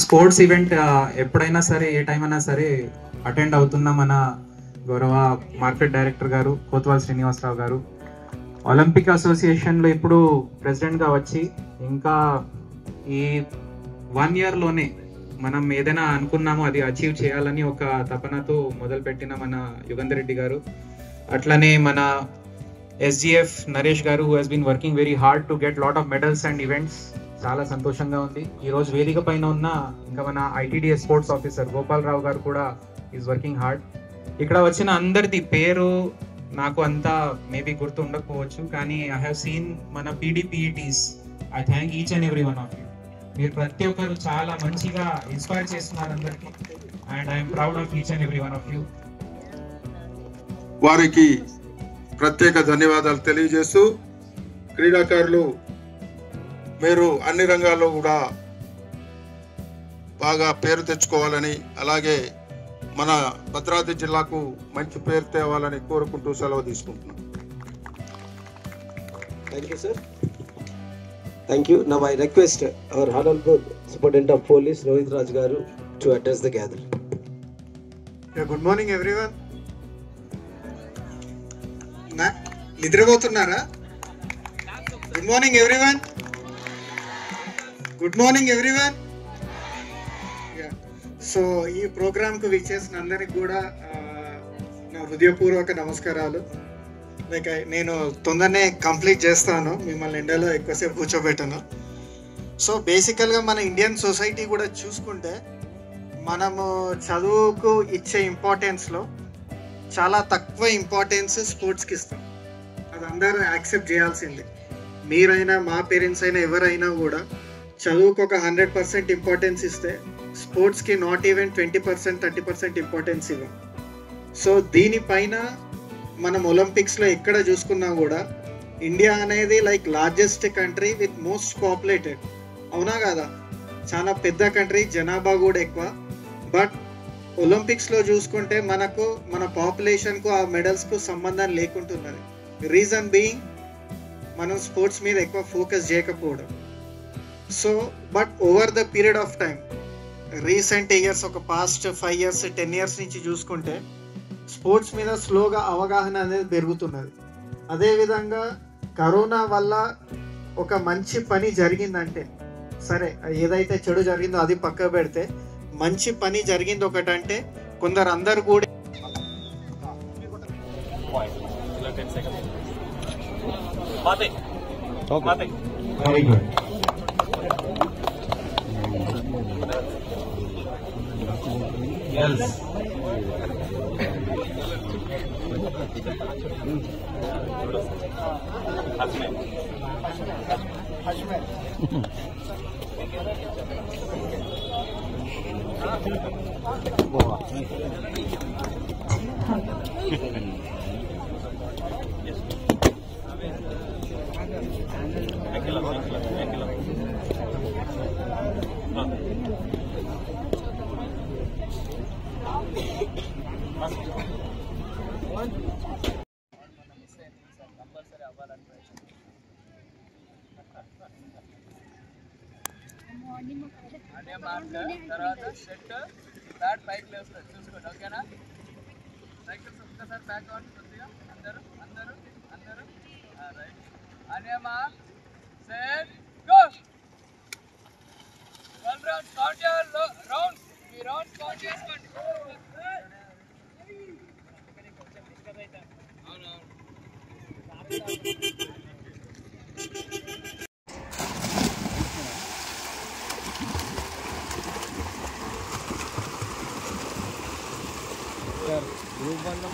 Sports event ఎప్పుడైనా సరే ఏ time అయినా సరే అటెండ్ అవుతున్న మన గౌరవ మార్కెట్ డైరెక్టర్ గారు కోత్వాల్ శ్రీనివాసరావు గారు ఒలింపిక్ అసోసియేషన్లో ఇప్పుడు ప్రెసిడెంట్గా వచ్చి ఇంకా ఈ 1 yearలోనే మనం ఏదైనా అనుకున్నామో అది అచీవ్ చేయాలని ఒక తపనతో మొదలుపెట్టిన మన యుగంధర్ రెడ్డి గారు, అట్లనే మన SGF Naresh garu who has been working very hard to get lot of medals and events. చాలా సంతోషంగా ఉంది. ఈరోజు వేదిక పైన ఉన్న ఇంకా మన ITDS స్పోర్ట్స్ ఆఫీసర్ గోపాలరావు గారు కూడా ఈజ్ వర్కింగ్ హార్డ్. ఇక్కడ వచ్చిన అందరిది పేరు నాకు అంతా మేబీ గుర్తు ఉండకపోవచ్చు, కానీ ఐ హ్యావ్ సీన్ మన PDPETs. I thank each and every one of you. మీరు ప్రతి ఒక్కరు చాలా మంచిగా ఇన్స్పైర్ చేస్తున్నారు అందరికీ, and I'm proud of each and every one of you. వారికి ప్రత్యేక ధన్యవాదాలు తెలియజేస్తూ, క్రీడాకారులు మీరు అన్ని రంగాల్లో కూడా బాగా పేరు తెచ్చుకోవాలని, అలాగే మన భద్రాద్రి జిల్లాకు మంచి పేరు తేవాలని కోరుకుంటూ సెలవు తీసుకుంటున్నాం. Thank you, sir. Thank you. Now I request our Honorable Superintendent of Police Rohit Raj Garu to address the gathering. Yeah, good morning everyone. నిద్రపోతున్నారా? Good morning everyone. Good morning everyone. Yeah. So ఈ ప్రోగ్రామ్కు విచ్చేసిన అందరికి కూడా నా హృదయపూర్వక నమస్కారాలు. Like నేను తొందరనే కంప్లీట్ చేస్తాను, మిమ్మల్ని ఎండలో ఎక్కువసేపు కూర్చోబెట్టాను. సో బేసికల్గా మన ఇండియన్ సొసైటీ కూడా చూసుకుంటే మనము చదువుకు ఇచ్చే ఇంపార్టెన్స్లో చాలా తక్కువ ఇంపార్టెన్స్ స్పోర్ట్స్కి ఇస్తాం. అది అందరూ యాక్సెప్ట్ చేయాల్సిందే. మీరైనా మా పేరెంట్స్ అయినా ఎవరైనా కూడా చదువుకు ఒక 100% ఇంపార్టెన్స్ ఇస్తే స్పోర్ట్స్కి నాట్ ఈవెన్ 20% 30% ఇంపార్టెన్స్ ఇవ్వం. సో దీనిపైన మనం ఒలింపిక్స్లో ఎక్కడ చూసుకున్నా కూడా ఇండియా అనేది like largest country with most populated, అవునా కదా? చాలా పెద్ద కంట్రీ, జనాభా కూడా ఎక్కువ. బట్ ఒలింపిక్స్లో చూసుకుంటే మనకు మన పాపులేషన్కు ఆ మెడల్స్కు సంబంధం లేకుంటున్నది. రీజన్ బీయింగ్ మనం స్పోర్ట్స్ మీద ఎక్కువ ఫోకస్ చేయకపోవడం. So but over the period of time, recent years, ఒక పాస్ట్ 5 years 10 years నుంచి చూసుకుంటే స్పోర్ట్స్ మీద స్లోగా అవగాహన అనేది పెరుగుతున్నది. అదేవిధంగా కరోనా వల్ల ఒక మంచి పని జరిగిందంటే, సరే ఏదైతే చెడు జరిగిందో అది పక్క పెడితే, మంచి పని జరిగింది ఒకటంటే కొందరు అందరు కూడా వెరీ గుడ్. Yes. తర్వాత షర్ట్ బ్యాట్ పైకి లేస్తారు చూసుకోండి, ఓకేనా? సైకిల్స్ ఒక్కసారి బ్యాక్ అవ్వండి కొద్దిగా, అందరూ అందరూ అందరూ రైట్. అనేమా సెట్ గో. 1 round కౌంట్ చేయాలి, రౌండ్స్ ఈ రౌండ్స్ కౌంట్ చేసుకోండి. అవునవును. గ్రూప్ 1 లో